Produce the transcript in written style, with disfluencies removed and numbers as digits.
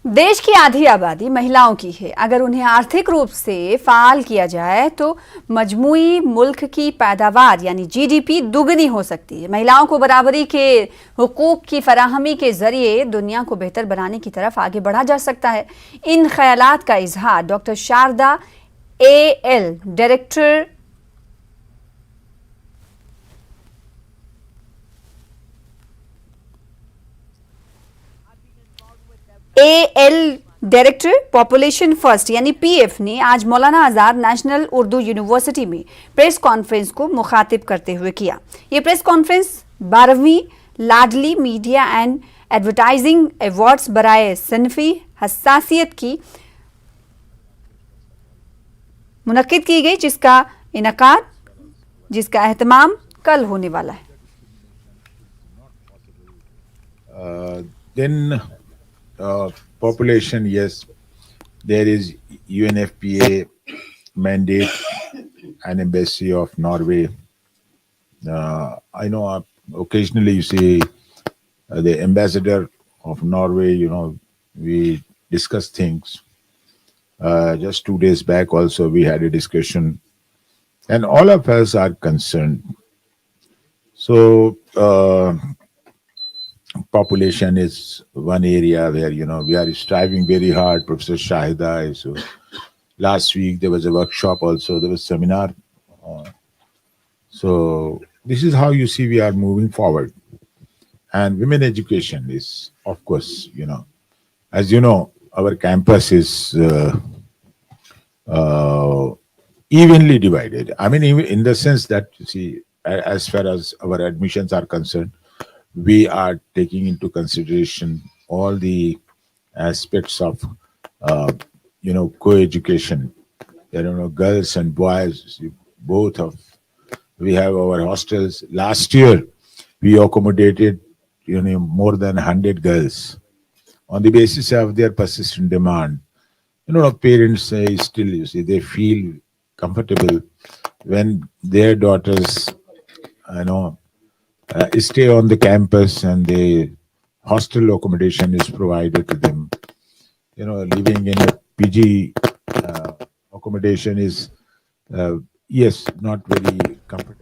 देश की आधी आबादी महिलाओं की है। अगर उन्हें आर्थिक रूप से फाल किया जाए तो मजमूई मुल्क की पैदावार यानी जीडीपी दुगनी हो सकती है। महिलाओं को बराबरी के हुकूक की फराहमी के जरिए दुनिया को बेहतर बनाने की तरफ आगे बढ़ा जा सकता है। इन ख्यालात का इजहार doctor Sharada AL director population first यानी पीएफ ने आज मौलाना आजाद नेशनल उर्दू यूनिवर्सिटी में प्रेस कॉन्फ्रेंस को मुखातिब करते हुए किया। ये प्रेस कॉन्फ्रेंस 12वीं Laadli media and advertising awards बराए सनफी हसासियत की मुनक्किद की गई, जिसका एहतमाम कल होने वाला है। Then population, yes, there is UNFPA mandate and embassy of Norway. I know occasionally you see the ambassador of Norway, we discuss things. Just 2 days back also we had a discussion and all of us are concerned. So population is one area where we are striving very hard. Professor Shahida is last week there was a workshop also, there was seminar. So this is how you see we are moving forward. And women education is, of course, as you know, our campus is evenly divided. I mean, even in the sense that, you see, as far as our admissions are concerned, we are taking into consideration all the aspects of, co-education. Girls and boys, both of. We have our hostels. Last year, we accommodated, more than 100 girls on the basis of their persistent demand. Parents say still, they feel comfortable when their daughters, stay on the campus and the hostel accommodation is provided to them. Living in a PG accommodation is, yes, not very comfortable.